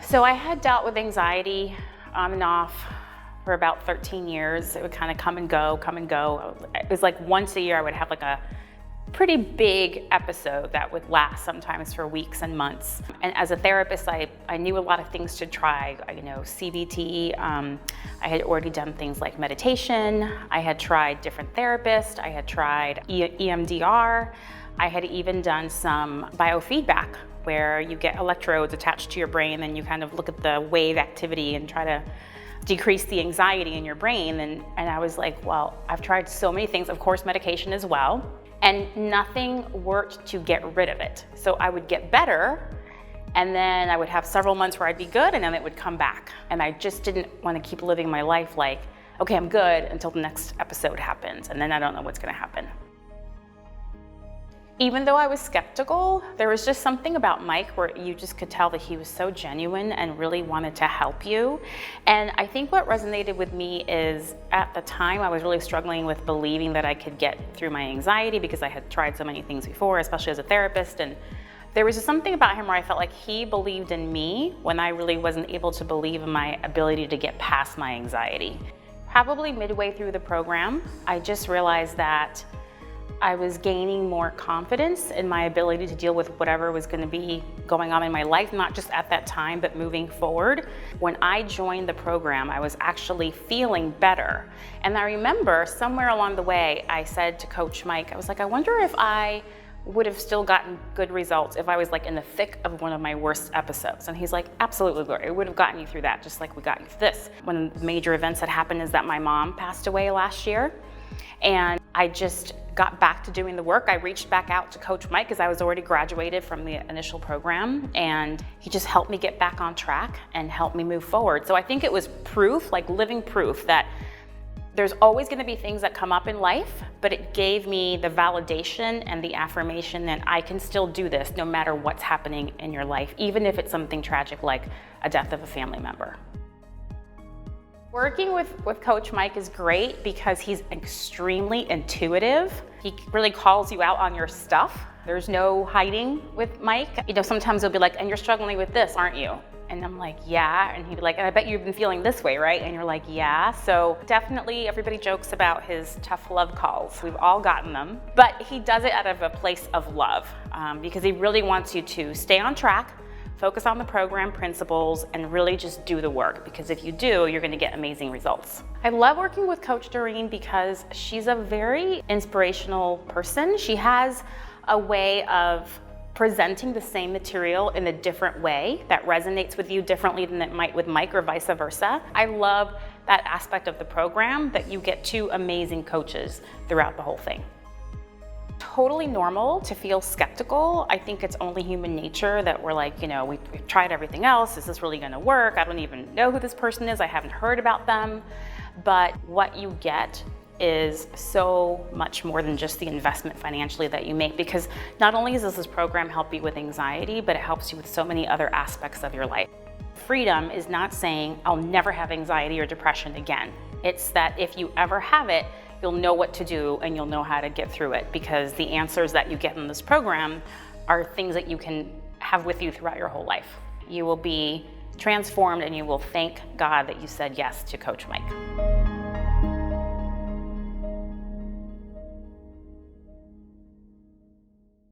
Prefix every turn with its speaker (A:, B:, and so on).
A: So I had dealt with anxiety on and off for about 13 years. It would kind of come and go, come and go. It was like once a year I would have like a pretty big episode that would last sometimes for weeks and months. And as a therapist, I knew a lot of things to try. CBT, I had already done things like meditation. I had tried different therapists. I had tried EMDR. I had even done some biofeedback, where you get electrodes attached to your brain and you kind of look at the wave activity and try to decrease the anxiety in your brain. And I was like, well, I've tried so many things, of course medication as well, and nothing worked to get rid of it. So I would get better, and then I would have several months where I'd be good, and then it would come back. And I just didn't want to keep living my life like, okay, I'm good until the next episode happens, and then I don't know what's gonna happen. Even though I was skeptical, there was just something about Mike where you just could tell that he was so genuine and really wanted to help you. And I think what resonated with me is, at the time I was really struggling with believing that I could get through my anxiety because I had tried so many things before, especially as a therapist. And there was just something about him where I felt like he believed in me when I really wasn't able to believe in my ability to get past my anxiety. Probably midway through the program, I just realized that I was gaining more confidence in my ability to deal with whatever was going to be going on in my life, not just at that time, but moving forward. When I joined the program, I was actually feeling better. And I remember somewhere along the way, I said to Coach Mike, I was like, I wonder if I would have still gotten good results if I was like in the thick of one of my worst episodes. And he's like, absolutely, Gloria, it would have gotten you through that, just like we got you through this. One of the major events that happened is that my mom passed away last year. And I just got back to doing the work. I reached back out to Coach Mike because I was already graduated from the initial program, and he just helped me get back on track and helped me move forward. So I think it was proof, like living proof, that there's always going to be things that come up in life, but it gave me the validation and the affirmation that I can still do this no matter what's happening in your life, even if it's something tragic like a death of a family member. Working with Coach Mike is great because he's extremely intuitive. He really calls you out on your stuff. There's no hiding with Mike. Sometimes he'll be like, and you're struggling with this, aren't you? And I'm like, yeah. And he'd be like, and I bet you've been feeling this way, right? And you're like, yeah. So definitely everybody jokes about his tough love calls. We've all gotten them. But he does it out of a place of love because he really wants you to stay on track, focus on the program principles, and really just do the work, because if you do, you're gonna get amazing results. I love working with Coach Doreen because she's a very inspirational person. She has a way of presenting the same material in a different way that resonates with you differently than it might with Mike, or vice versa. I love that aspect of the program, that you get two amazing coaches throughout the whole thing. Totally normal to feel skeptical. I think it's only human nature that we're like, we've tried everything else. Is this really gonna work? I don't even know who this person is. I haven't heard about them. But what you get is so much more than just the investment financially that you make, because not only does this program help you with anxiety, but it helps you with so many other aspects of your life. Freedom is not saying I'll never have anxiety or depression again. It's that if you ever have it, you'll know what to do and you'll know how to get through it, because the answers that you get in this program are things that you can have with you throughout your whole life. You will be transformed and you will thank God that you said yes to Coach Mike.